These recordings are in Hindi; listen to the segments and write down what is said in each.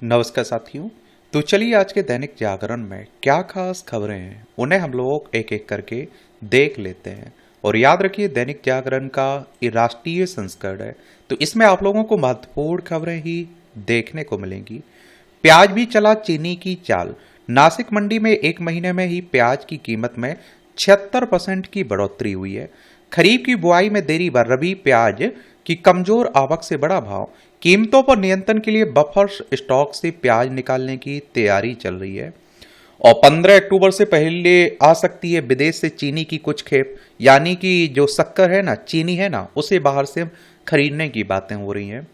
नमस्कार साथियों। तो चलिए आज के दैनिक जागरण में क्या खास खबरें हैं उन्हें हम लोग एक एक करके देख लेते हैं। और याद रखिए दैनिक जागरण का ये राष्ट्रीय संस्करण है, तो इसमें आप लोगों को महत्वपूर्ण खबरें ही देखने को मिलेंगी। प्याज भी चला चीनी की चाल। नासिक मंडी में एक महीने में ही प्याज की कीमत में 76% की बढ़ोतरी हुई है। खरीफ की बुआई में देरी व रबी प्याज की कमजोर आवक से बड़ा भाव। कीमतों पर नियंत्रण के लिए बफर स्टॉक से प्याज निकालने की तैयारी चल रही है। और 15 अक्टूबर से पहले आ सकती है विदेश से चीनी की कुछ खेप, यानी कि जो शक्कर है ना, चीनी है ना, उसे बाहर से खरीदने की बातें हो रही हैं।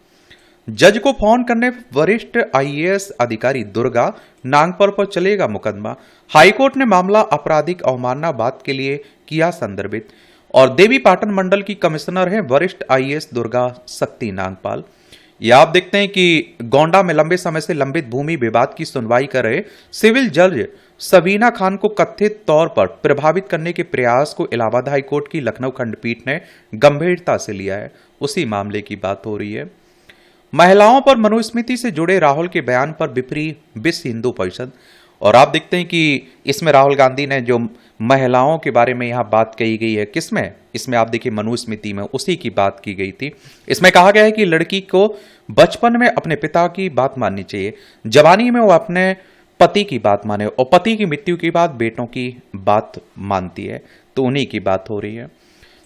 जज को फोन करने पर वरिष्ठ आईएएस अधिकारी दुर्गा नागपर पर चलेगा मुकदमा। हाईकोर्ट ने मामला आपराधिक अवमानना बात के लिए किया संदर्भित। और देवी पाटन मंडल की कमिश्नर हैं वरिष्ठ आईएएस दुर्गा शक्ति नागपाल। ये आप देखते हैं कि गोंडा में लंबे समय से लंबित भूमि विवाद की सुनवाई कर रहे सिविल जज सबीना खान को कथित तौर पर प्रभावित करने के प्रयास को इलाहाबाद हाईकोर्ट की लखनऊ खंडपीठ ने गंभीरता से लिया है। उसी मामले की बात हो रही है। महिलाओं पर मनुस्मृति से जुड़े राहुल के बयान पर बिफरी विश्व हिंदू परिषद। और आप देखते हैं कि इसमें राहुल गांधी ने जो महिलाओं के बारे में यहां बात कही गई है, किसमें, इसमें आप देखिए मनुस्मृति में उसी की बात की गई थी। इसमें कहा गया है कि लड़की को बचपन में अपने पिता की बात माननी चाहिए, जवानी में वो अपने पति की बात माने, और पति की मृत्यु के बाद बेटों की बात मानती है। तो उन्हीं की बात हो रही है।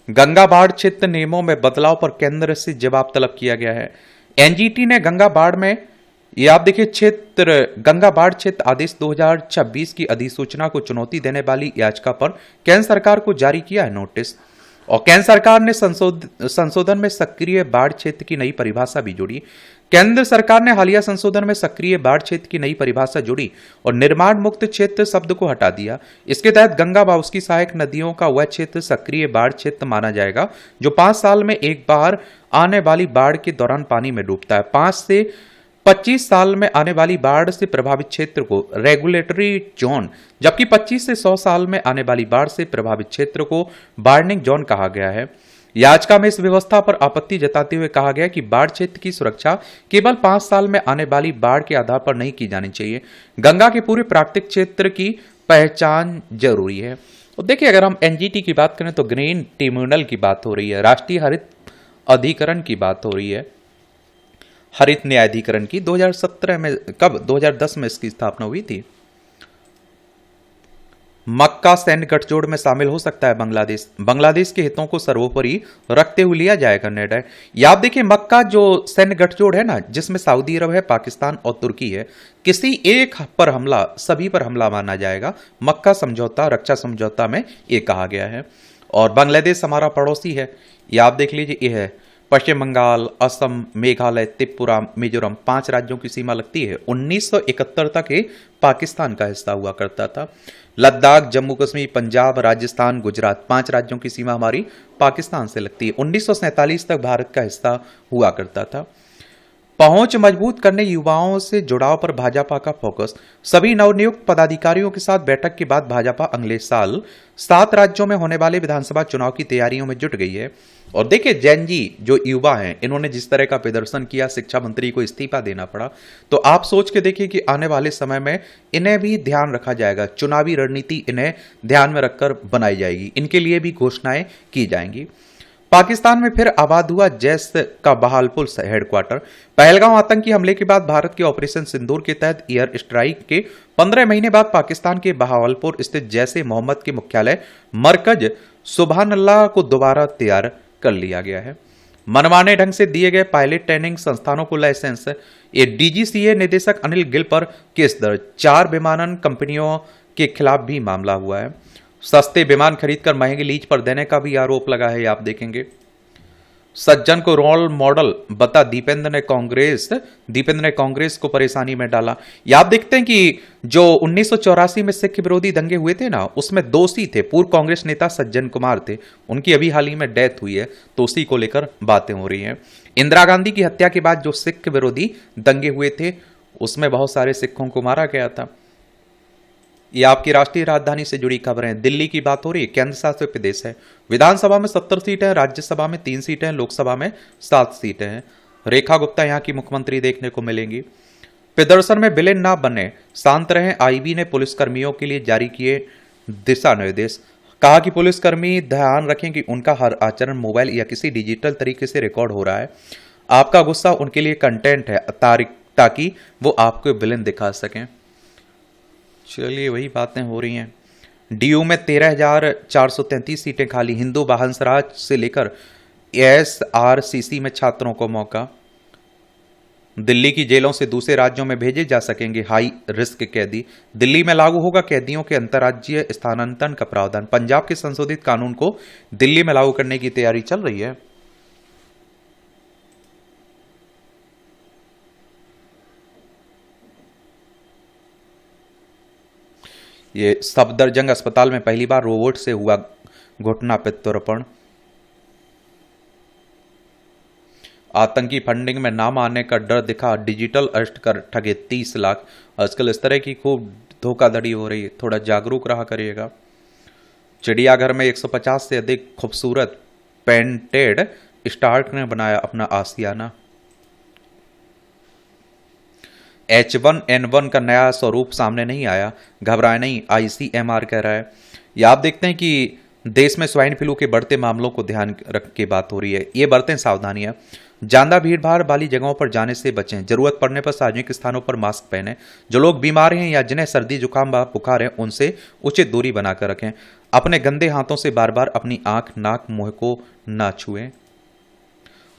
गंगा बाढ़ क्षेत्र नियमों में बदलाव पर केंद्र से जवाब तलब किया गया है। एनजीटी ने गंगा बाढ़ में, ये आप देखिए क्षेत्र गंगा बाढ़ क्षेत्र आदेश 2026 की अधिसूचना को चुनौती देने वाली याचिका पर केंद्र सरकार को जारी किया है नोटिस। और केंद्र सरकार ने संशोधन में सक्रिय बाढ़ क्षेत्र की नई परिभाषा भी जोड़ी। केंद्र सरकार ने हालिया संशोधन में सक्रिय बाढ़ क्षेत्र की नई परिभाषा जोड़ी और निर्माण मुक्त क्षेत्र शब्द को हटा दिया। इसके तहत गंगा व उसकी सहायक नदियों का वह क्षेत्र सक्रिय बाढ़ क्षेत्र माना जाएगा जो 5 साल में एक बार आने वाली बाढ़ के दौरान पानी में डूबता है। 5 से 25 साल में आने वाली बाढ़ से प्रभावित क्षेत्र को रेगुलेटरी जोन, जबकि 25 से 100 साल में आने वाली बाढ़ से प्रभावित क्षेत्र को वार्निंग जोन कहा गया है। याचिका में इस व्यवस्था पर आपत्ति जताते हुए कहा गया कि बाढ़ क्षेत्र की सुरक्षा केवल 5 साल में आने वाली बाढ़ के आधार पर नहीं की जानी चाहिए। गंगा के पूरे प्राकृतिक क्षेत्र की पहचान जरूरी है। और देखिए, अगर हम एनजीटी की बात करें तो ग्रीन ट्रिब्यूनल की बात हो रही है, राष्ट्रीय हरित अधिकरण की बात हो रही है, हरित न्यायाधिकरण की 2017 में, कब 2010 में इसकी स्थापना हुई थी। मक्का सैन्य गठजोड़ में शामिल हो सकता है बांग्लादेश। बांग्लादेश के हितों को सर्वोपरि रखते हुए लिया जाएगा निर्णय। या आप देखिए, मक्का जो सैन्य गठजोड़ है ना, जिसमें सऊदी अरब है, पाकिस्तान और तुर्की है, किसी एक पर हमला सभी पर हमला माना जाएगा। मक्का समझौता, रक्षा समझौता में ये कहा गया है। और बांग्लादेश हमारा पड़ोसी है। या आप देख लीजिए, ये है पश्चिम बंगाल, असम, मेघालय, त्रिपुरा, मिजोरम, 5 राज्यों की सीमा लगती है। 1971 तक ये पाकिस्तान का हिस्सा हुआ करता था। लद्दाख, जम्मू कश्मीर, पंजाब, राजस्थान, गुजरात, 5 राज्यों की सीमा हमारी पाकिस्तान से लगती है। 1947 तक भारत का हिस्सा हुआ करता था। पहुंच मजबूत करने, युवाओं से जुड़ाव पर भाजपा का फोकस। सभी नवनियुक्त पदाधिकारियों के साथ बैठक के बाद भाजपा अगले साल 7 राज्यों में होने वाले विधानसभा चुनाव की तैयारियों में जुट गई है। और देखिए, जैन जी जो युवा हैं, इन्होंने जिस तरह का प्रदर्शन किया, शिक्षा मंत्री को इस्तीफा देना पड़ा, तो आप सोच के देखिए कि आने वाले समय में इन्हें भी ध्यान रखा जाएगा। चुनावी रणनीति इन्हें ध्यान में रखकर बनाई जाएगी, इनके लिए भी घोषणाएं की जाएंगी। पाकिस्तान में फिर आबाद हुआ जैश का बहावलपुर हेडक्वार्टर। पहलगांव आतंकी हमले के बाद भारत के ऑपरेशन सिंदूर के तहत एयर स्ट्राइक के 15 महीने बाद पाकिस्तान के बहावलपुर स्थित जैश ए मोहम्मद के मुख्यालय मरकज सुबहानल्लाह को दोबारा तैयार कर लिया गया है। मनमाने ढंग से दिए गए पायलट ट्रेनिंग संस्थानों को लाइसेंस। ये डीजीसीए निदेशक अनिल गिल पर केस दर्ज। 4 विमानन कंपनियों के खिलाफ भी मामला हुआ है। सस्ते विमान खरीदकर महंगे लीज पर देने का भी आरोप लगा है, आप देखेंगे। सज्जन को रोल मॉडल बता दीपेंद्र ने कांग्रेस को परेशानी में डाला। ये आप देखते हैं कि जो 1984 में सिख विरोधी दंगे हुए थे ना, उसमें दोषी थे पूर्व कांग्रेस नेता सज्जन कुमार थे। उनकी अभी हाल ही में डेथ हुई है, तो उसी को लेकर बातें हो रही हैं। इंदिरा गांधी की हत्या के बाद जो सिख विरोधी दंगे हुए थे, उसमें बहुत सारे सिखों को मारा गया था। ये आपकी राष्ट्रीय राजधानी से जुड़ी खबर है। दिल्ली की बात हो रही है, केंद्र शासित प्रदेश है। विधानसभा में 70 सीटें हैं, राज्यसभा में 3 सीटें हैं, लोकसभा में 7 सीटें हैं। रेखा गुप्ता यहाँ की मुख्यमंत्री देखने को मिलेंगी। प्रदर्शन में विलेन ना बने, शांत रहें, आईबी ने पुलिसकर्मियों के लिए जारी किए दिशा निर्देश। कहा कि पुलिसकर्मी ध्यान रखें कि उनका हर आचरण मोबाइल या किसी डिजिटल तरीके से रिकॉर्ड हो रहा है। आपका गुस्सा उनके लिए कंटेंट है, ताकि वो आपको विलेन दिखा सकें। चलिए, वही बातें हो रही हैं। डीयू में 13,433 सीटें खाली, हिंदू हंसराज से लेकर एसआरसीसी में छात्रों को मौका। दिल्ली की जेलों से दूसरे राज्यों में भेजे जा सकेंगे हाई रिस्क कैदी। दिल्ली में लागू होगा कैदियों के अंतर्राज्यीय स्थानांतरण का प्रावधान। पंजाब के संशोधित कानून को दिल्ली में लागू करने की तैयारी चल रही है। ये सफदरजंग अस्पताल में पहली बार रोबोट से हुआ घुटना प्रत्यारोपण। आतंकी फंडिंग में नाम आने का डर दिखा, डिजिटल अरेस्ट कर ठगे 30 लाख। आजकल इस तरह की खूब धोखाधड़ी हो रही है, थोड़ा जागरूक रहा करिएगा। चिड़ियाघर में 150 से अधिक खूबसूरत पेंटेड स्टार्क ने बनाया अपना आशियाना। H1N1 का नया स्वरूप सामने नहीं आया, घबराए नहीं, ICMR कह रहा है। या आप देखते हैं कि देश में स्वाइन फ्लू के बढ़ते मामलों को ध्यान रख के बात हो रही है। ये बरतें सावधानियां, ज्यादा भीड़ भाड़ वाली जगहों पर जाने से बचें, जरूरत पड़ने पर सार्वजनिक स्थानों पर मास्क पहनें, जो लोग बीमार हैं या जिन्हें सर्दी जुकाम व बुखार है उनसे उचित दूरी बनाकर रखें, अपने गंदे हाथों से बार बार अपनी आंख, नाक, मुंह को ना छुएं।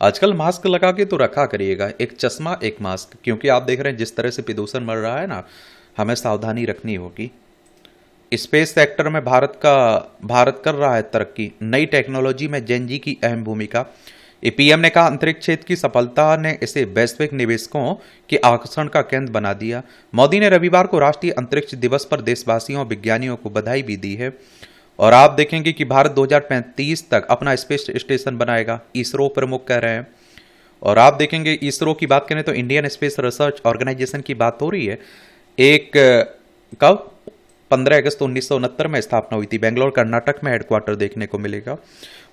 आजकल मास्क लगा के तो रखा करिएगा, एक चश्मा एक मास्क, क्योंकि आप देख रहे हैं जिस तरह से प्रदूषण बढ़ रहा है ना, हमें सावधानी रखनी होगी। स्पेस सेक्टर में भारत कर रहा है तरक्की, नई टेक्नोलॉजी में जेनजी की अहम भूमिका। पीएम ने कहा अंतरिक्ष क्षेत्र की सफलता ने इसे वैश्विक निवेशकों के आकर्षण का केंद्र बना दिया। मोदी ने रविवार को राष्ट्रीय अंतरिक्ष दिवस पर देशवासियों और विज्ञानियों को बधाई भी दी है। और आप देखेंगे कि भारत 2035 तक अपना स्पेस स्टेशन बनाएगा, इसरो प्रमुख कह रहे हैं। और आप देखेंगे इसरो की बात करें तो इंडियन स्पेस रिसर्च ऑर्गेनाइजेशन की बात हो रही है। एक कब 15 अगस्त 1969 में स्थापना हुई थी। बेंगलोर कर्नाटक में हेडक्वार्टर देखने को मिलेगा।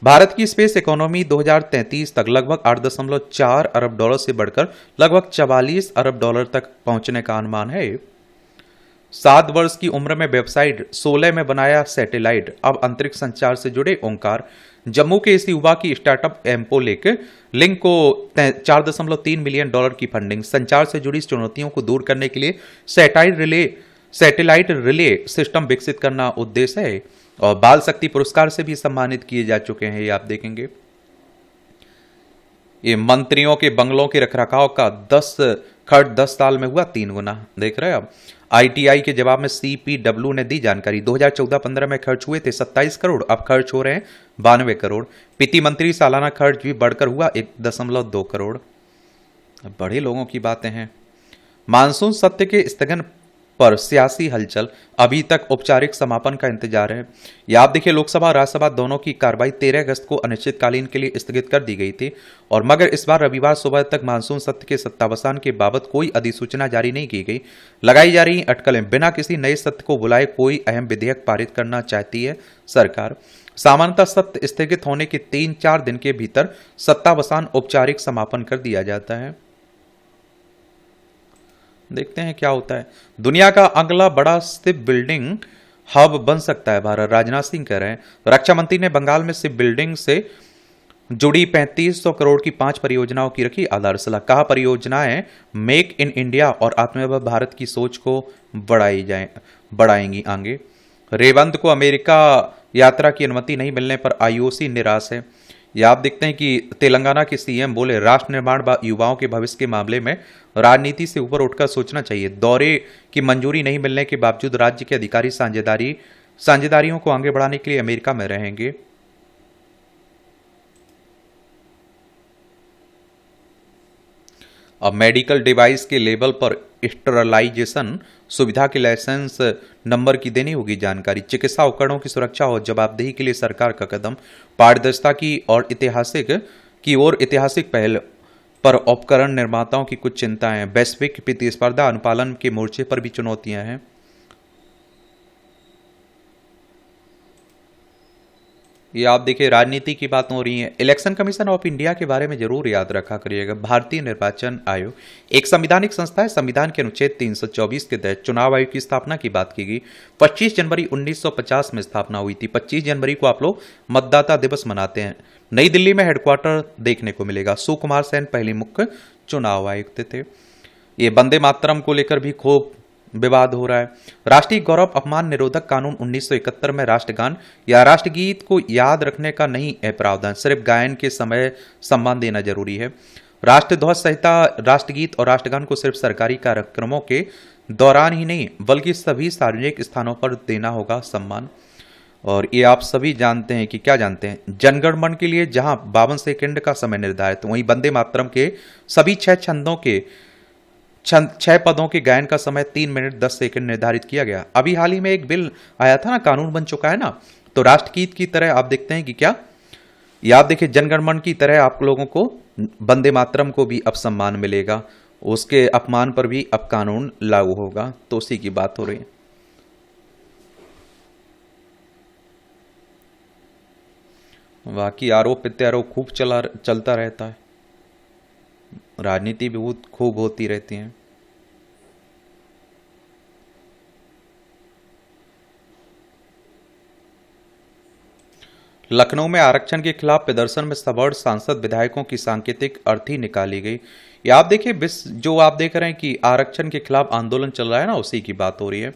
भारत की स्पेस इकोनॉमी 2033 तक लगभग 8.4 अरब डॉलर से बढ़कर लगभग 44 अरब डॉलर तक पहुंचने का अनुमान है। 7 वर्ष की उम्र में वेबसाइट 16 में बनाया सैटेलाइट, अब अंतरिक्ष संचार से जुड़े ओंकार। जम्मू के इस युवा की स्टार्टअप एम्पोलिक लिंक को 4.3 मिलियन डॉलर की फंडिंग। संचार से जुड़ी चुनौतियों को दूर करने के लिए सैटेलाइट रिले सिस्टम विकसित करना उद्देश्य है। और बाल शक्ति पुरस्कार से भी सम्मानित किए जा चुके हैं, ये आप देखेंगे। ये मंत्रियों के बंगलों के रखरखाव का 10 साल में हुआ 3 गुना, देख रहे हैं आप। आईटीआई के जवाब में सीपीडब्ल्यू ने दी जानकारी। 2014-15 में खर्च हुए थे 27 करोड़, अब खर्च हो रहे हैं 92 करोड़। वित्त मंत्री सालाना खर्च भी बढ़कर हुआ 1.2 करोड़। बड़े लोगों की बातें हैं। मानसून सत्र के स्थगन पर सियासी हलचल, अभी तक औपचारिक समापन का इंतजार है। या आप देखिए, लोकसभा और राज्यसभा दोनों की कार्रवाई 13 अगस्त को अनिश्चितकालीन के लिए स्थगित कर दी गई थी। और मगर इस बार रविवार सुबह तक मानसून सत्र के सत्तावसान के बाबत कोई अधिसूचना जारी नहीं की गई। लगाई जा रही अटकलें, बिना किसी नए सत्र को बुलाए कोई अहम विधेयक पारित करना चाहती है सरकार। सामान्यतः सत्र स्थगित होने के 3-4 दिन के भीतर सत्तावसान औपचारिक समापन कर दिया जाता है। देखते हैं क्या होता है। दुनिया का अगला बड़ा शिप बिल्डिंग हब बन सकता है भारत, राजनाथ सिंह कह रहे हैं। रक्षा मंत्री ने बंगाल में शिप बिल्डिंग से जुड़ी 3500 करोड़ की 5 परियोजनाओं की रखी आधारशिला। कहा परियोजनाएं मेक इन इंडिया और आत्मनिर्भर भारत की सोच को बढ़ाएंगी आगे। रेवंत को अमेरिका यात्रा की अनुमति नहीं मिलने पर आईओसी निराश है। या आप देखते हैं कि तेलंगाना के सीएम बोले राष्ट्र निर्माण व युवाओं के भविष्य के मामले में राजनीति से ऊपर उठकर सोचना चाहिए। दौरे की मंजूरी नहीं मिलने के बावजूद राज्य के अधिकारी साझेदारियों को आगे बढ़ाने के लिए अमेरिका में रहेंगे। अब मेडिकल डिवाइस के लेबल पर स्टरलाइजेशन सुविधा के लाइसेंस नंबर की देनी होगी जानकारी। चिकित्सा उपकरणों की सुरक्षा और जवाबदेही के लिए सरकार का कदम। पारदर्शिता की और ऐतिहासिक पहल पर उपकरण निर्माताओं की कुछ चिंताएं। वैश्विक प्रतिस्पर्धा अनुपालन के मोर्चे पर भी चुनौतियां हैं। ये आप देखिए राजनीति की बात हो रही है। इलेक्शन कमीशन ऑफ इंडिया के बारे में जरूर याद रखा करिएगा। भारतीय निर्वाचन आयोग एक संवैधानिक संस्था है। संविधान के अनुच्छेद 324 के तहत चुनाव आयोग की स्थापना की बात की गई। 25 जनवरी 1950 में स्थापना हुई थी। 25 जनवरी को आप लोग मतदाता दिवस मनाते हैं। नई दिल्ली में हेडक्वार्टर देखने को मिलेगा। सुकुमार सेन पहले मुख्य चुनाव आयुक्त थे। ये वंदे मातरम को लेकर भी खूब विवाद हो रहा है। राष्ट्रीय गौरव अपमान निरोधक कानून 1971 में राष्ट्रगान या राष्ट्रगीत को याद रखने का नहीं है प्रावधान, सिर्फ गायन के समय सम्मान देना जरूरी है। राष्ट्रध्वज संहिता राष्ट्रगीत और राष्ट्रगान को सिर्फ सरकारी कार्यक्रमों के दौरान ही नहीं बल्कि सभी सार्वजनिक स्थानों पर देना होगा सम्मान। और ये आप सभी जानते हैं कि क्या जानते हैं, जनगण मन के लिए जहां 52 सेकंड का समय निर्धारित, वहीं वंदे मातरम के सभी 6 छंदों के 6 पदों के गायन का समय 3 मिनट 10 सेकंड निर्धारित किया गया। अभी हाल ही में एक बिल आया था ना, कानून बन चुका है ना, तो राष्ट्रगीत की तरह आप देखते हैं कि क्या, या आप देखिए जनगण मन की तरह आप लोगों को वंदे मातरम को भी अब सम्मान मिलेगा, उसके अपमान पर भी अब कानून लागू होगा। तो उसी की बात हो रही है। बाकी आरोप प्रत्यारोप खूब चलता रहता है। राजनीति भी बहुत खूब होती रहती है। लखनऊ में आरक्षण के खिलाफ प्रदर्शन में सवर्ण सांसद विधायकों की सांकेतिक अर्थी निकाली गई। ये आप देखिए जो आप देख रहे हैं कि आरक्षण के खिलाफ आंदोलन चल रहा है ना, उसी की बात हो रही है।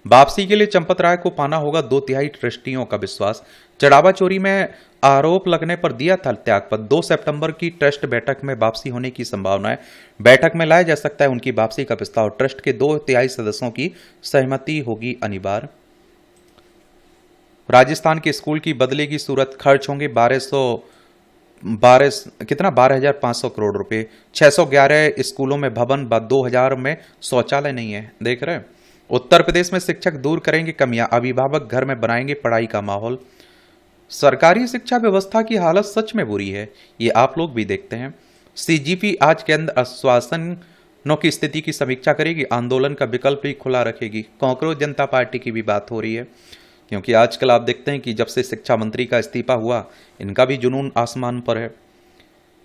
वापसी के लिए चंपत राय को पाना होगा 2/3 ट्रस्टियों का विश्वास। चढ़ावा चोरी में आरोप लगने पर दिया था त्यागपत्र। 2 सितंबर की ट्रस्ट बैठक में वापसी होने की संभावना है। बैठक में लाया जा सकता है उनकी वापसी का प्रस्ताव। ट्रस्ट के 2/3 सदस्यों की सहमति होगी अनिवार्य। राजस्थान के स्कूल की बदलेगी सूरत, खर्च होंगे 12,500 करोड़ रुपए। 611 स्कूलों में भवन, 2000 में शौचालय नहीं है। देख रहे हैं, उत्तर प्रदेश में शिक्षक दूर करेंगे कमियां, अभिभावक घर में बनाएंगे पढ़ाई का माहौल। सरकारी शिक्षा व्यवस्था की हालत सच में बुरी है, ये आप लोग भी देखते हैं। सीजीपी आज केंद्र आश्वासनों की स्थिति की समीक्षा करेगी, आंदोलन का विकल्प भी खुला रखेगी। कांग्रेस जनता पार्टी की भी बात हो रही है, क्योंकि आजकल आप देखते हैं कि जब से शिक्षा मंत्री का इस्तीफा हुआ, इनका भी जुनून आसमान पर है।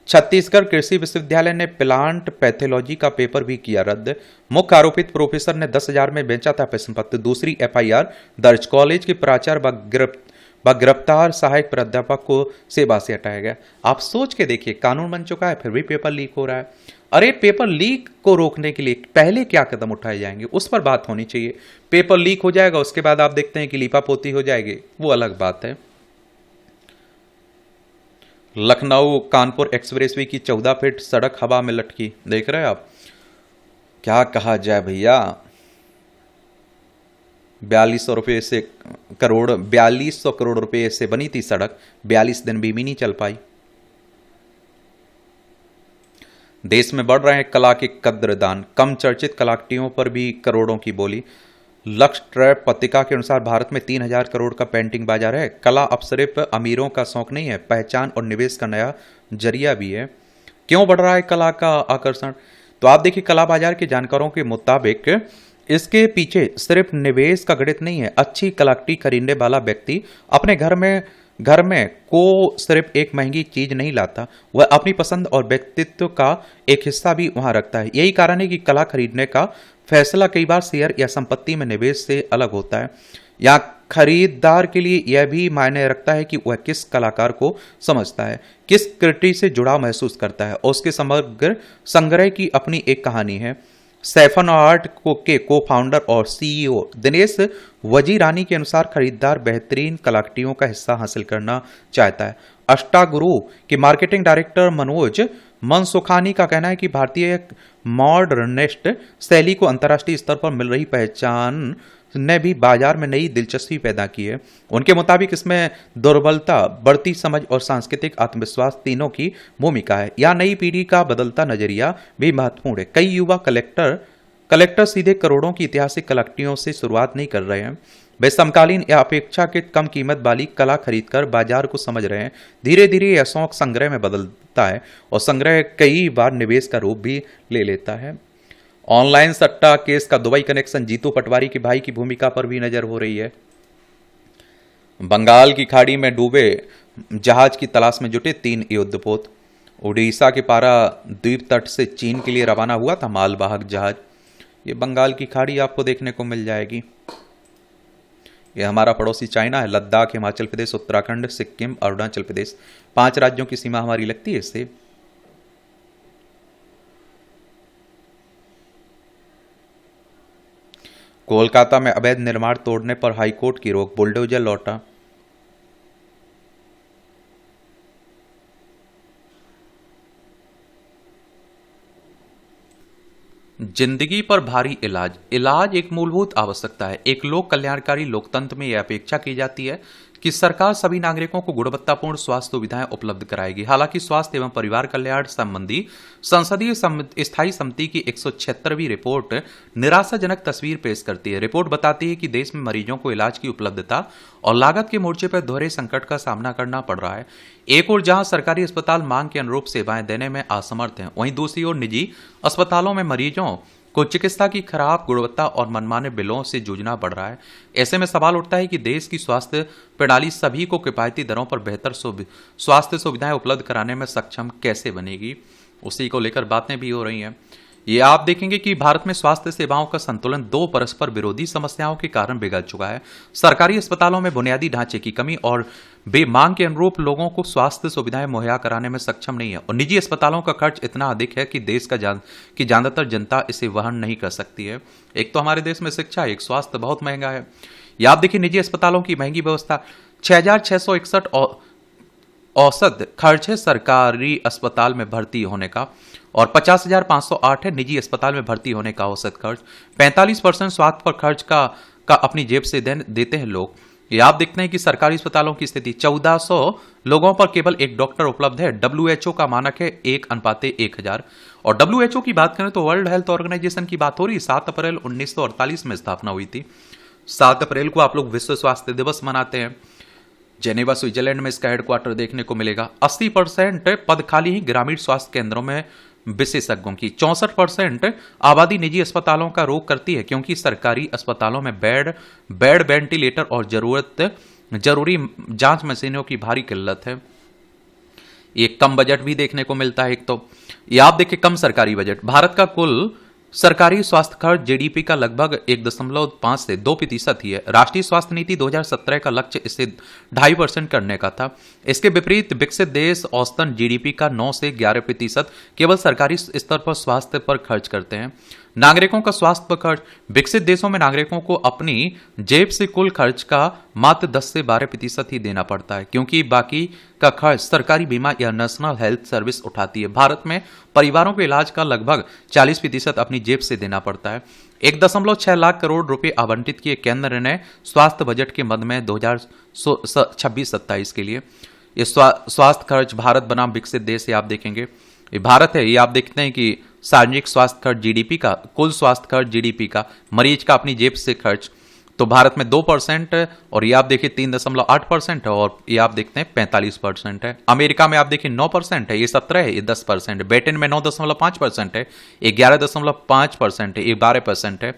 छत्तीसगढ़ कृषि विश्वविद्यालय ने प्लांट पैथोलॉजी का पेपर भी किया रद्द। मुख्य आरोपित प्रोफेसर ने 10,000 में बेचा था प्रश्न पत्र। दूसरी एफआईआर दर्ज। कॉलेज के प्राचार्य व गिरफ्तार सहायक प्राध्यापक को सेवा से हटाया गया। आप सोच के देखिए, कानून बन चुका है फिर भी पेपर लीक हो रहा है। अरे पेपर लीक को रोकने के लिए पहले क्या कदम उठाए जाएंगे, उस पर बात होनी चाहिए। पेपर लीक हो जाएगा, उसके बाद आप देखते हैं कि लीपापोती हो जाएगी, वो अलग बात है। लखनऊ कानपुर एक्सप्रेसवे की 14 फीट सड़क हवा में लटकी। देख रहे हैं आप, क्या कहा जाए भैया। 4200 करोड़ रुपए से बनी थी सड़क, 42 दिन भी नहीं चल पाई। देश में बढ़ रहे हैं कला के कद्रदान, कम चर्चित कलाकृतियों पर भी करोड़ों की बोली। लक्ष्य ट्रैप पत्रिका के अनुसार भारत में 3,000 करोड़ का पेंटिंग बाजार है। कला अब सिर्फ अमीरों का शौक नहीं है, पहचान और निवेश का नया जरिया भी है। क्यों बढ़ रहा है कला का आकर्षण? तो आप देखिए, कला बाजार के जानकारों के मुताबिक इसके पीछे सिर्फ निवेश का गणित नहीं है। अच्छी कलाकृति खरीदने वाला व्यक्ति अपने घर में को सिर्फ एक महंगी चीज नहीं लाता, वह अपनी पसंद और व्यक्तित्व का एक हिस्सा भी वहां रखता है। यही कारण है कि कला खरीदने का फैसला कई बार शेयर या संपत्ति में निवेश से अलग होता है। यहाँ खरीदार के लिए यह भी मायने रखता है कि वह किस कलाकार को समझता है, किस कृति से जुड़ाव महसूस करता है, और उसके समग्र संग्रह की अपनी एक कहानी है। सैफन आर्ट के को फाउंडर और सीईओ दिनेश वजीरानी के अनुसार खरीदार बेहतरीन कलाकृतियों का हिस्सा हासिल करना चाहता है। अष्टागुरु के मार्केटिंग डायरेक्टर मनोज मनसुखानी का कहना है कि भारतीय मॉडर्निस्ट शैली को अंतर्राष्ट्रीय स्तर पर मिल रही पहचान ने भी बाजार में नई दिलचस्पी पैदा की है। उनके मुताबिक इसमें दुर्बलता, बढ़ती समझ और सांस्कृतिक आत्मविश्वास तीनों की भूमिका है। यह नई पीढ़ी का बदलता नजरिया भी महत्वपूर्ण है। कई युवा कलेक्टर सीधे करोड़ों की ऐतिहासिक कलाकृतियों से शुरुआत नहीं कर रहे हैं, वे समकालीन या अपेक्षाकृत कम कीमत वाली कला खरीदकर बाजार को समझ रहे हैं। धीरे धीरे यह शौक संग्रह में बदलता है और संग्रह कई बार निवेश का रूप भी ले लेता है। ऑनलाइन सट्टा केस का दुबई कनेक्शन, जीतू पटवारी के भाई की भूमिका पर भी नजर हो रही है। बंगाल की खाड़ी में डूबे जहाज की तलाश में जुटे 3 युद्धपोत। उड़ीसा के पारा द्वीप तट से चीन के लिए रवाना हुआ था मालवाहक जहाज। ये बंगाल की खाड़ी आपको देखने को मिल जाएगी। ये हमारा पड़ोसी चाइना है। लद्दाख, हिमाचल प्रदेश, उत्तराखंड, सिक्किम, अरुणाचल प्रदेश, 5 राज्यों की सीमा हमारी लगती है इससे। कोलकाता में अवैध निर्माण तोड़ने पर हाईकोर्ट की रोक, बुलडोजर लौटा। जिंदगी पर भारी इलाज। इलाज एक मूलभूत आवश्यकता है। एक लोक कल्याणकारी लोकतंत्र में यह अपेक्षा की जाती है कि सरकार सभी नागरिकों को गुणवत्तापूर्ण स्वास्थ्य सुविधाएं उपलब्ध कराएगी। हालांकि स्वास्थ्य एवं परिवार कल्याण संबंधी संसदीय स्थायी समिति की 176वीं रिपोर्ट निराशाजनक तस्वीर पेश करती है। रिपोर्ट बताती है कि देश में मरीजों को इलाज की उपलब्धता और लागत के मोर्चे पर दोहरे संकट का सामना करना पड़ रहा है। एक ओर जहां सरकारी अस्पताल मांग के अनुरूप सेवाएं देने में असमर्थ हैं, वहीं दूसरी ओर निजी अस्पतालों में मरीजों को चिकित्सा की खराब गुणवत्ता और मनमाने बिलों से जूझना पड़ रहा है। ऐसे में सवाल उठता है कि देश की स्वास्थ्य प्रणाली सभी को किफायती दरों पर बेहतर स्वास्थ्य सुविधाएं उपलब्ध कराने में सक्षम कैसे बनेगी। उसी को लेकर बातें भी हो रही हैं। ये आप देखेंगे कि भारत में स्वास्थ्य सेवाओं का संतुलन 2 परस्पर विरोधी समस्याओं के कारण बिगड़ चुका है। सरकारी अस्पतालों में बुनियादी ढांचे की कमी और मांग के अनुरूप लोगों को स्वास्थ्य सुविधाएं मुहैया कराने में सक्षम नहीं है, और निजी अस्पतालों का खर्च इतना अधिक है कि देश का ज्यादातर जनता इसे वहन नहीं कर सकती है। एक तो हमारे देश में शिक्षा, एक स्वास्थ्य बहुत महंगा है। या आप देखिए निजी अस्पतालों की महंगी व्यवस्था। 6,661 औसत खर्च है सरकारी अस्पताल में भर्ती होने का, और 50,508 है निजी अस्पताल में भर्ती होने का औसत खर्च। 45% स्वास्थ्य पर खर्च का अपनी जेब से देते हैं लोग। ये आप देखते हैं कि सरकारी अस्पतालों की स्थिति, 1400 लोगों पर केवल एक डॉक्टर उपलब्ध है। WHO का मानक है 1:1000। और WHO की बात करें तो वर्ल्ड हेल्थ ऑर्गेनाइजेशन की बात हो रही है। 7 अप्रैल 1948 में स्थापना हुई थी। 7 अप्रैल को आप लोग विश्व स्वास्थ्य दिवस मनाते हैं। जेनेवा, स्विट्जरलैंड में इसका हेडक्वार्टर देखने को मिलेगा। 80% पद खाली ही ग्रामीण स्वास्थ्य केंद्रों में विशेषज्ञों की। 64% आबादी निजी अस्पतालों का रोग करती है, क्योंकि सरकारी अस्पतालों में बेड, वेंटिलेटर और जरूरी जांच मशीनों की भारी किल्लत है। एक कम बजट भी देखने को मिलता है। एक तो ये आप देखिए कम सरकारी बजट। भारत का कुल सरकारी स्वास्थ्य खर्च जीडीपी का लगभग 1.5 से 2% ही है। राष्ट्रीय स्वास्थ्य नीति 2017 का लक्ष्य इसे 2.5% करने का था। इसके विपरीत विकसित देश औसतन जीडीपी का 9 से 11% केवल सरकारी स्तर पर स्वास्थ्य पर खर्च करते हैं। नागरिकों का स्वास्थ्य पर खर्च। विकसित देशों में नागरिकों को अपनी जेब से कुल खर्च का मात्र 10 से 12% ही देना पड़ता है, क्योंकि बाकी का खर्च सरकारी बीमा या नेशनल हेल्थ सर्विस उठाती है। भारत में परिवारों को इलाज का लगभग 40% अपनी जेब से देना पड़ता है। 1.6 लाख करोड़ रुपए आवंटित किए केंद्र ने स्वास्थ्य बजट के मद में 2026-27 के लिए। ये स्वास्थ्य खर्च भारत बनाम विकसित देश है। आप देखेंगे ये भारत है। ये आप देखते हैं कि सार्वजनिक स्वास्थ्य खर्च जीडीपी का, कुल स्वास्थ्य खर्च जीडीपी का, मरीज का अपनी जेब से खर्च, तो भारत में 2%, और ये आप देखिए 3.8% है, और ये आप देखते हैं 45% है। अमेरिका में आप देखिए 9% है, ये 17 है, ये 10%। ब्रिटेन में 9.5% है, ये 11.5% है, ये 12% है।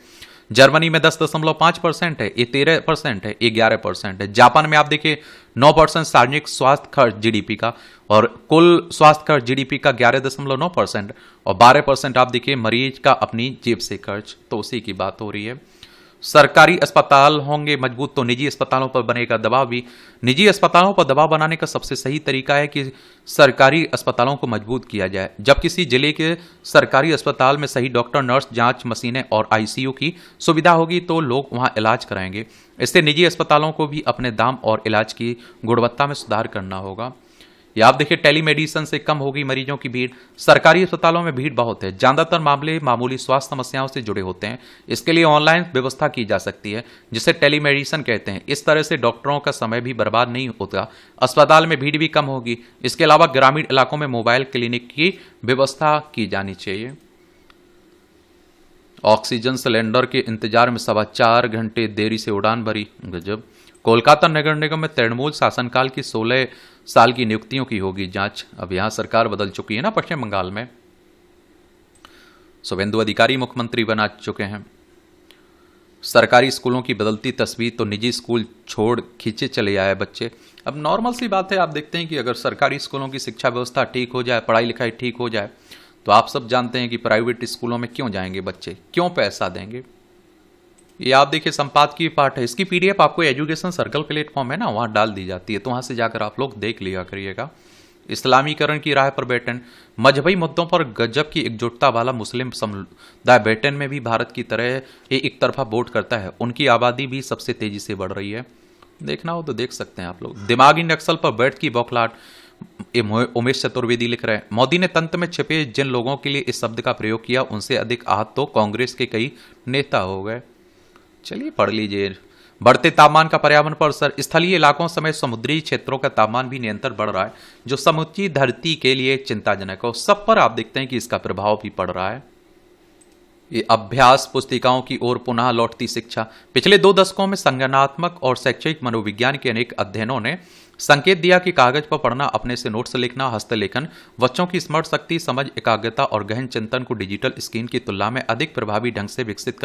जर्मनी में 10.5% है, ये 13% है, ये 11% है। जापान में आप देखिए 9% सार्वजनिक स्वास्थ्य खर्च जीडीपी का, और कुल स्वास्थ्य खर्च जीडीपी का 11.9%, और 12% आप देखिए मरीज का अपनी जेब से खर्च। तो उसी की बात हो रही है। सरकारी अस्पताल होंगे मजबूत तो निजी अस्पतालों पर बनेगा दबाव भी। निजी अस्पतालों पर दबाव बनाने का सबसे सही तरीका है कि सरकारी अस्पतालों को मजबूत किया जाए। जब किसी जिले के सरकारी अस्पताल में सही डॉक्टर, नर्स, जांच मशीनें और आईसीयू की सुविधा होगी तो लोग वहां इलाज कराएंगे। इससे निजी अस्पतालों को भी अपने दाम और इलाज की गुणवत्ता में सुधार करना होगा। या आप देखिए टेलीमेडिसिन से कम होगी मरीजों की भीड़। सरकारी अस्पतालों में भीड़ बहुत है। ज्यादातर मामले मामूली स्वास्थ्य समस्याओं से जुड़े होते हैं। इसके लिए ऑनलाइन व्यवस्था की जा सकती है, जिसे टेलीमेडिसिन कहते हैं। इस तरह से डॉक्टरों का समय भी बर्बाद नहीं होता, अस्पताल में भीड़ भी कम होगी। इसके अलावा ग्रामीण इलाकों में मोबाइल क्लिनिक की व्यवस्था की जानी चाहिए। ऑक्सीजन सिलेंडर के इंतजार में 4.25 घंटे देरी से उड़ान भरी। गजब। कोलकाता नगर निगम में तृणमूल शासनकाल की 16 साल की नियुक्तियों की होगी जांच। अब यहां सरकार बदल चुकी है ना पश्चिम बंगाल में। शुभेंदु अधिकारी मुख्यमंत्री बना चुके हैं। सरकारी स्कूलों की बदलती तस्वीर तो निजी स्कूल छोड़ खींचे चले आए बच्चे। अब नॉर्मल सी बात है, आप देखते हैं कि अगर सरकारी स्कूलों की शिक्षा व्यवस्था ठीक हो जाए, पढ़ाई लिखाई ठीक हो जाए, तो आप सब जानते हैं कि प्राइवेट स्कूलों में क्यों जाएंगे बच्चे, क्यों पैसा देंगे। ये आप देखिए संपादकीय पाठ है, इसकी पीडीएफ आपको एजुकेशन सर्कल प्लेटफॉर्म है ना, वहाँ डाल दी जाती है, तो वहाँ से जाकर आप लोग देख लिया करिएगा। इस्लामीकरण की राह पर ब्रिटेन, मजहबी मुद्दों पर गजब की एकजुटता वाला मुस्लिम समुदाय ब्रिटेन में भी भारत की तरह एक तरफा वोट करता है। उनकी आबादी भी सबसे तेजी से बढ़ रही है, देखना हो तो देख सकते हैं आप लोग। दिमागी नक्सल पर बैठ की बौखलाहट, उमेश चतुर्वेदी लिख रहे हैं, मोदी ने तंत्र में छिपे जिन लोगों के लिए इस शब्द का प्रयोग किया उनसे अधिक आहत तो कांग्रेस के कई नेता हो गए। चलिए पढ़ लीजिए। बढ़ते तापमान का पर्यावरण पर असर, स्थलीय इलाकों समेत समुद्री क्षेत्रों का तापमान भी निरंतर बढ़ रहा है, जो समूची धरती के लिए चिंताजनक है। सब पर आप देखते हैं कि इसका प्रभाव भी पड़ रहा है। ये अभ्यास पुस्तिकाओं की ओर पुनः लौटती शिक्षा, पिछले 2 दशकों में संज्ञानात्मक और शैक्षिक मनोविज्ञान के अनेक अध्ययनों ने संकेत दिया कि कागज पर पढ़ना, अपने से नोट्स लिखना, हस्तलेखन बच्चों की स्मरण शक्ति, समझ, एकाग्रता और गहन चिंतन को डिजिटल स्क्रीन की तुलना में अधिक प्रभावी ढंग से विकसित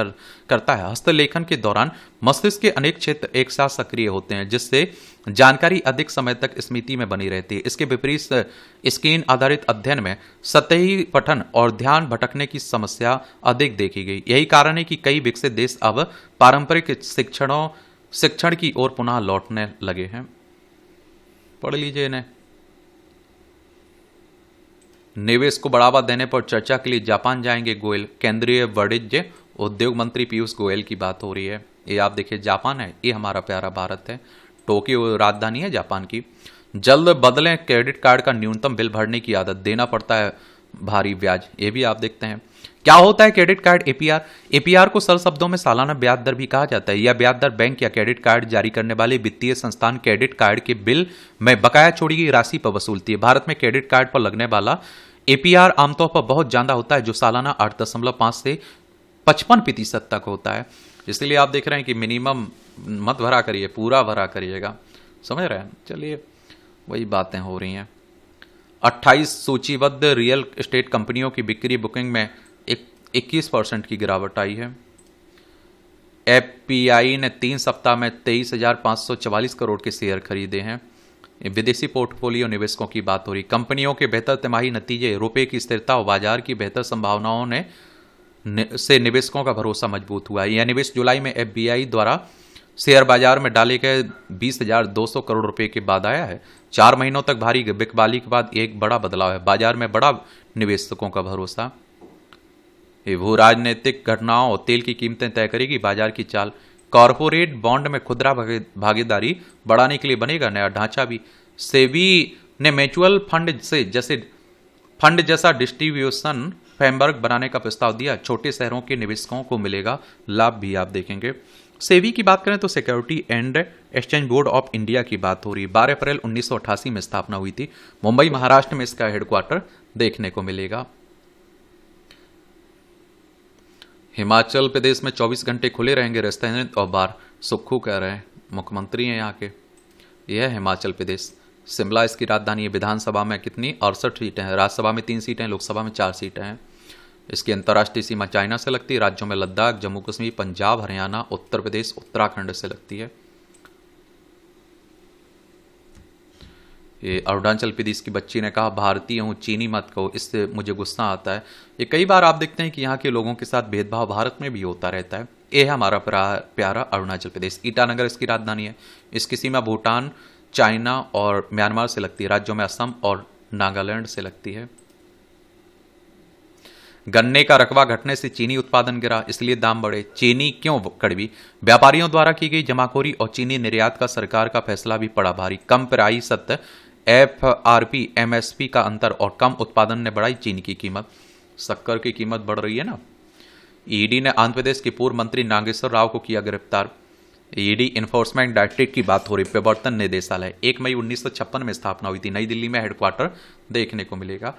करता है। हस्तलेखन के दौरान मस्तिष्क के अनेक क्षेत्र एक साथ सक्रिय होते हैं, जिससे जानकारी अधिक समय तक स्मृति में बनी रहती है। इसके विपरीत स्क्रीन आधारित अध्ययन में सतही पठन और ध्यान भटकने की समस्या अधिक देखी गई। यही कारण है कि कई विकसित देश अब पारंपरिक शिक्षण की ओर पुनः लौटने लगे हैं। पढ़ लीजिए इन्हें। निवेश को बढ़ावा देने पर चर्चा के लिए जापान जाएंगे गोयल, केंद्रीय वाणिज्य उद्योग मंत्री पीयूष गोयल की बात हो रही है। ये आप देखिए जापान है, ये हमारा प्यारा भारत है, टोक्यो राजधानी है जापान की। जल्द बदलें क्रेडिट कार्ड का न्यूनतम बिल भरने की आदत, देना पड़ता है भारी ब्याज, ये भी आप देखते हैं। क्या होता है क्रेडिट कार्ड एपीआर? एपीआर को सरल शब्दों में सालाना ब्याज दर भी कहा जाता है। यह ब्याज दर बैंक या क्रेडिट कार्ड जारी करने वाले वित्तीय संस्थान क्रेडिट कार्ड के बिल में बकाया छोड़ी गई राशि पर वसूलती है। भारत में क्रेडिट कार्ड पर लगने वाला एपीआर आमतौर पर बहुत ज्यादा होता है, जो सालाना 8.5 से 55% तक होता है। इसलिए आप देख रहे हैं कि मिनिमम मत भरा करिए, पूरा भरा करिएगा, समझ रहे हैं। चलिए वही बातें हो रही हैं। 28 सूचीबद्ध रियल एस्टेट कंपनियों की बिक्री बुकिंग में 21% की गिरावट आई है। एफपीआई ने 3 सप्ताह में 23,544 करोड़ के शेयर खरीदे हैं। विदेशी पोर्टफोलियो निवेशकों की बात हो रही। कंपनियों के बेहतर तिमाही नतीजे, रुपए की स्थिरता और बाजार की बेहतर संभावनाओं से निवेशकों का भरोसा मजबूत हुआ है। यह निवेश जुलाई में एफबीआई द्वारा शेयर बाजार में डाले गए 20,200 करोड़ रुपए के बाद आया है। 4 महीनों तक भारी बिकवाली के बाद एक बड़ा बदलाव है, बाजार में बड़ा निवेशकों का भरोसा। भू राजनीतिक घटनाओं और तेल की कीमतें तय करेगी बाजार की चाल। कॉरपोरेट बॉन्ड में खुदरा भागीदारी बढ़ाने के लिए बनेगा नया ढांचा भी। सेबी ने म्यूचुअल फंड जैसा डिस्ट्रीब्यूशन फ्रेमवर्क बनाने का प्रस्ताव दिया। छोटे शहरों के निवेशकों को मिलेगा लाभ भी, आप देखेंगे। सेबी की बात करें तो security and exchange board of India की बात हो रही। 12 अप्रैल 1988 में स्थापना हुई थी। मुंबई महाराष्ट्र में इसका हेडक्वार्टर देखने को मिलेगा। हिमाचल प्रदेश में 24 घंटे खुले रहेंगे रेस्टोरेंट और बार, सुक्खू कह रहे हैं, मुख्यमंत्री हैं यहाँ के। यह है हिमाचल प्रदेश। शिमला इसकी राजधानी है। विधानसभा में कितनी? 68 सीटें हैं। राज्यसभा में 3 सीटें हैं, लोकसभा में 4 सीटें हैं। इसकी अंतर्राष्ट्रीय सीमा चाइना से लगती है। राज्यों में लद्दाख, जम्मू कश्मीर, पंजाब, हरियाणा, उत्तर प्रदेश, उत्तराखंड से लगती है। ये अरुणाचल प्रदेश की बच्ची ने कहा, भारतीय हूँ, चीनी मत कहो, इससे मुझे गुस्सा आता है। ये कई बार आप देखते हैं कि यहाँ के लोगों के साथ भेदभाव भारत में भी होता रहता है। ये है हमारा प्यारा अरुणाचल प्रदेश। ईटानगर इसकी राजधानी है। इसकी सीमा भूटान, चाइना और म्यांमार से लगती है। राज्यों में असम और नागालैंड से लगती है। गन्ने का रकबा घटने से चीनी उत्पादन गिरा, इसलिए दाम बढ़े। चीनी क्यों कड़वी? व्यापारियों द्वारा की गई जमाखोरी और चीनी निर्यात का सरकार का फैसला भी पड़ा भारी। कम प्राइस, एफआरपी, एमएसपी का अंतर और कम उत्पादन ने बढ़ाई चीनी की कीमत। शक्कर की कीमत बढ़ रही है ना। ईडी ने आंध्र प्रदेश के पूर्व मंत्री नागेश्वर राव को किया गिरफ्तार। ईडी इन्फोर्समेंट डायरेक्टरेट की बात हो रही। प्रवर्तन निदेशालय 1 मई 1956 में स्थापना हुई थी। नई दिल्ली में हेडक्वार्टर देखने को मिलेगा।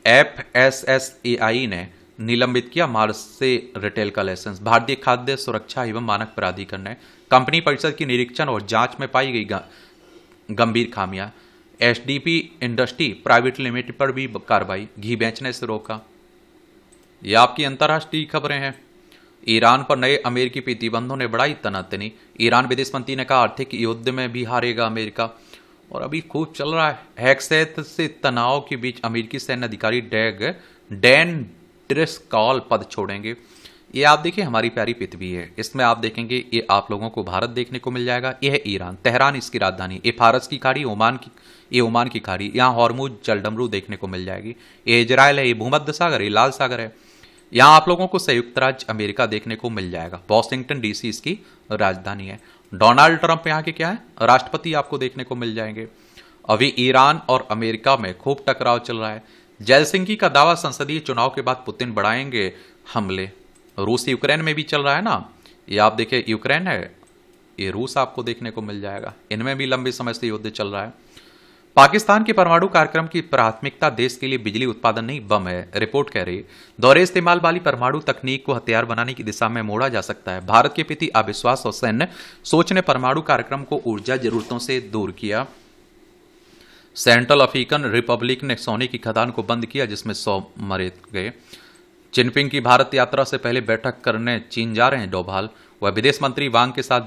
एफएसएसएआई ने निलंबित किया मार्च से रिटेल का लाइसेंस। भारतीय खाद्य सुरक्षा एवं मानक प्राधिकरण ने कंपनी परिषद की निरीक्षण और जांच में पाई गई गंभीर खामियां। एसडीपी इंडस्ट्री प्राइवेट लिमिटेड पर भी कार्रवाई। घी बेचने से रोका। ये आपकी अंतर्राष्ट्रीय खबरें हैं। ईरान पर नए अमेरिकी प्रतिबंधों ने बढ़ाई तनातनी। ईरान विदेश मंत्री ने कहा आर्थिक युद्ध में भी हारेगा अमेरिका। और अभी खूब चल रहा है हेक्सेत से तनाव के बीच अमेरिकी सैन्य अधिकारी डैन ड्रिस्कॉल पद छोड़ेंगे। ये आप देखिए हमारी प्यारी पृथ्वी है, इसमें आप देखेंगे ये आप लोगों को भारत देखने को मिल जाएगा। ये है ईरान, तेहरान इसकी राजधानी, ये फारस की खाड़ी, ओमान की खाड़ी, यहाँ हॉर्मुज जलडमरू देखने को मिल जाएगी। ये इजराइल है, ये भूमध्य सागर, ये लाल सागर है। यहाँ आप लोगों को संयुक्त राज्य अमेरिका देखने को मिल जाएगा, वॉशिंगटन डीसी इसकी राजधानी है। डोनाल्ड ट्रंप यहाँ के क्या है, राष्ट्रपति आपको देखने को मिल जाएंगे। अभी ईरान और अमेरिका में खूब टकराव चल रहा है। जयसिंकी का दावा, संसदीय चुनाव के बाद पुतिन बढ़ाएंगे हमले। रूस यूक्रेन में भी चल रहा है ना, ये आप देखिए यूक्रेन है, ये रूस आपको देखने को मिल जाएगा। इनमें भी लंबे समय से युद्ध चल रहा है। पाकिस्तान के परमाणु कार्यक्रम की प्राथमिकता देश के लिए बिजली उत्पादन नहीं बम है, रिपोर्ट कह रही। दोहरे इस्तेमाल वाली परमाणु तकनीक को हथियार बनाने की दिशा में मोड़ा जा सकता है। भारत के प्रति अविश्वास और सैन्य सोच ने परमाणु कार्यक्रम को ऊर्जा जरूरतों से दूर किया। सेंट्रल अफ्रीकन रिपब्लिक ने सोने की खदान को बंद किया जिसमें 100 मरे गए। जिनपिंग की भारत यात्रा से पहले बैठक करने चीन जा रहे हैं डोभाल। वह विदेश मंत्री वांग के साथ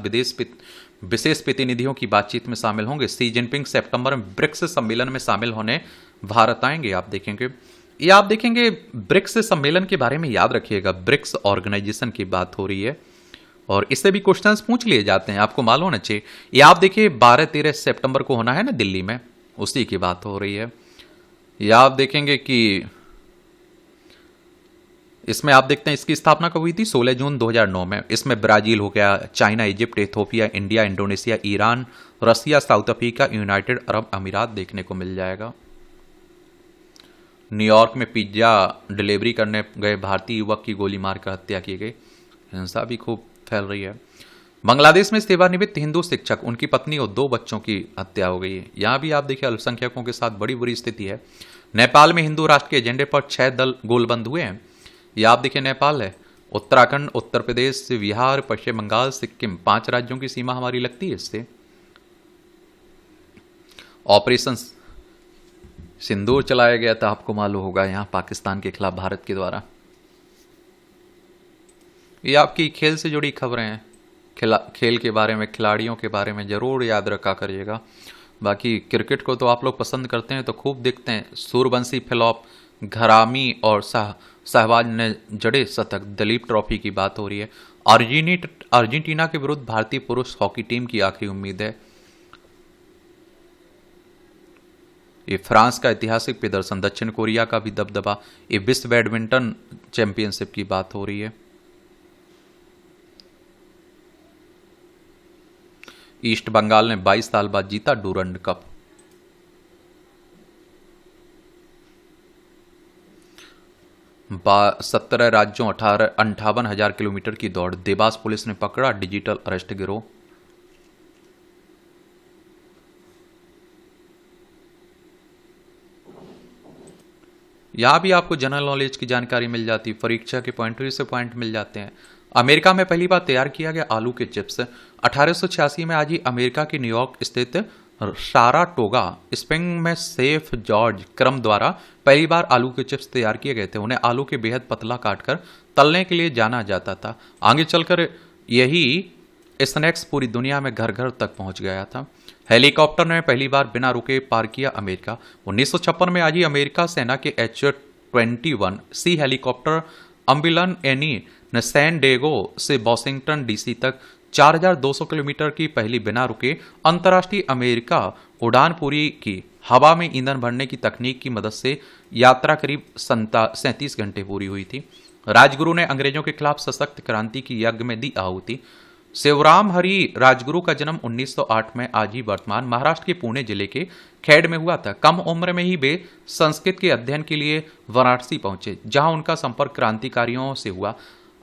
विशेष प्रतिनिधियों की बातचीत में शामिल होंगे। शी जिनपिंग सितंबर में ब्रिक्स सम्मेलन में शामिल होने भारत आएंगे। आप देखेंगे, ये आप देखेंगे ब्रिक्स सम्मेलन के बारे में याद रखिएगा, ब्रिक्स ऑर्गेनाइजेशन की बात हो रही है और इससे भी क्वेश्चंस पूछ लिए जाते हैं, आपको मालूम होना चाहिए। ये आप देखिए 12-13 सितंबर को होना है ना दिल्ली में, उसी की बात हो रही है। या आप देखेंगे कि इसमें आप देखते हैं इसकी स्थापना कब हुई थी, 16 जून 2009 में। इसमें ब्राजील हो गया, China, Egypt, Ethiopia, India, Indonesia, Iran, Russia, South Africa, United Arab Emirates देखने को मिल जाएगा। न्यूयॉर्क में पिज्जा डिलीवरी करने गए भारतीय युवक की गोली मारकर हत्या की गई। हिंसा भी खूब फैल रही है। बांग्लादेश में सेवानिवृत्त हिंदू शिक्षक, उनकी पत्नी और 2 बच्चों की हत्या हो गई है। यहां भी आप देखिए अल्पसंख्यकों के साथ बड़ी बुरी स्थिति है। नेपाल में हिंदू राष्ट्र के एजेंडे पर 6 दल गोलबंद हुए हैं। यह आप देखिए नेपाल है, उत्तराखंड, उत्तर प्रदेश, बिहार, पश्चिम बंगाल, सिक्किम, 5 राज्यों की सीमा हमारी लगती है इससे। ऑपरेशन सिंदूर चलाया गया था, आपको मालूम होगा, यहां पाकिस्तान के खिलाफ भारत के द्वारा। ये आपकी खेल से जुड़ी खबरें हैं, खेल के बारे में, खिलाड़ियों के बारे में जरूर याद रखा करिएगा। बाकी क्रिकेट को तो आप लोग पसंद करते हैं तो खूब देखते हैं। सूर्यवंशी फ्लॉप, घरामी और सहवाज ने जड़े शतक। दलीप ट्रॉफी की बात हो रही है। अर्जेंटीना के विरुद्ध भारतीय पुरुष हॉकी टीम की आखिरी उम्मीद है। ये फ्रांस का ऐतिहासिक प्रदर्शन, दक्षिण कोरिया का भी दबदबा। ये विश्व बैडमिंटन चैंपियनशिप की बात हो रही है। ईस्ट बंगाल ने 22 साल बाद जीता डूरंड कप। बा 17 राज्यों 58,000 किलोमीटर की दौड़। देवास पुलिस ने पकड़ा डिजिटल अरेस्ट गिरोह। यहां भी आपको जनरल नॉलेज की जानकारी मिल जाती है, परीक्षा के पॉइंट से पॉइंट मिल जाते हैं। अमेरिका में पहली बार तैयार किया गया आलू के चिप्स। 1886 में आज ही अमेरिका की न्यूयॉर्क स्थित साराटोगा स्प्रिंग में सेफ जॉर्ज क्रम द्वारा पहली बार आलू के चिप्स तैयार किए गए थे। उन्हें आलू के बेहद पतला काटकर तलने के लिए जाना जाता था। आगे चलकर यही स्नैक्स पूरी दुनिया में घर घर तक पहुंच गया था। हेलीकॉप्टर ने पहली बार बिना रुके पार किया अमेरिका। 1956 में आज ही अमेरिका सेना के H-21 सी हेलीकॉप्टर अम्बिलन एनी ने सैन डिएगो से वॉशिंगटन डीसी तक 4,200 किलोमीटर की पहली बिना रुके अंतर्राष्ट्रीय अमेरिका उड़ान पूरी की। हवा में ईंधन भरने की तकनीक की मदद से यात्रा करीब 37 घंटे पूरी हुई थी। राजगुरु ने अंग्रेजों के खिलाफ सशक्त क्रांति की यज्ञ में दी आहुति। शिवराम हरि राजगुरु का जन्म 1908 में आज ही वर्तमान महाराष्ट्र के पुणे जिले के खेड़ में हुआ था। कम उम्र में ही वे संस्कृत के अध्ययन के लिए वाराणसी पहुंचे, जहां उनका संपर्क क्रांतिकारियों से हुआ।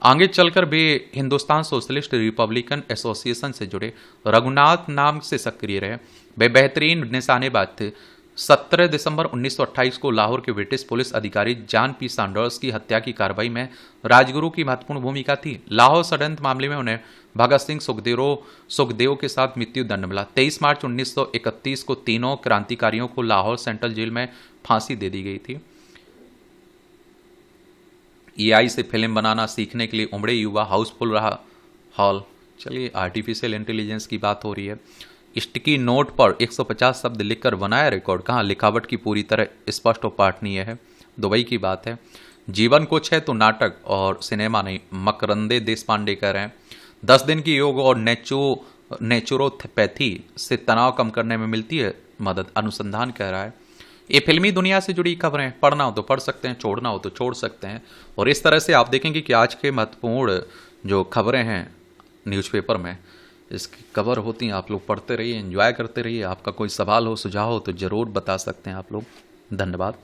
आगे चलकर वे हिंदुस्तान सोशलिस्ट रिपब्लिकन एसोसिएशन से जुड़े। रघुनाथ नाम से सक्रिय रहे। वे बेहतरीन निशानेबाज थे। 17 दिसंबर 1928 को लाहौर के ब्रिटिश पुलिस अधिकारी जॉन पी सैंडर्स की हत्या की कार्रवाई में राजगुरु की महत्वपूर्ण भूमिका थी। लाहौर षड्यंत्र मामले में उन्हें भगत सिंह सुखदेव के साथ मृत्यु दंड मिला। 23 मार्च 1931 को तीनों क्रांतिकारियों को लाहौर सेंट्रल जेल में फांसी दे दी गई थी। एआई से फिल्म बनाना सीखने के लिए उमड़े युवा हाउसफुल रहा हॉल। चलिए, आर्टिफिशियल इंटेलिजेंस की बात हो रही है। स्टिकी नोट पर 150 शब्द लिखकर बनाया रिकॉर्ड, कहाँ लिखावट की पूरी तरह स्पष्ट और पठनीय है। दुबई की बात है। जीवन कुछ है तो नाटक और सिनेमा नहीं, मकरंदे देशपांडे कह रहे हैं। 10 दिन की योग और नेचुरोपैथी से तनाव कम करने में मिलती है मदद, अनुसंधान कह रहा है। ये फिल्मी दुनिया से जुड़ी खबरें, पढ़ना हो तो पढ़ सकते हैं, छोड़ना हो तो छोड़ सकते हैं। और इस तरह से आप देखेंगे कि आज के महत्वपूर्ण जो खबरें हैं न्यूज़पेपर में, इसकी कवर होती हैं। आप लोग पढ़ते रहिए, एंजॉय करते रहिए। आपका कोई सवाल हो, सुझाव हो तो ज़रूर बता सकते हैं आप लोग। धन्यवाद।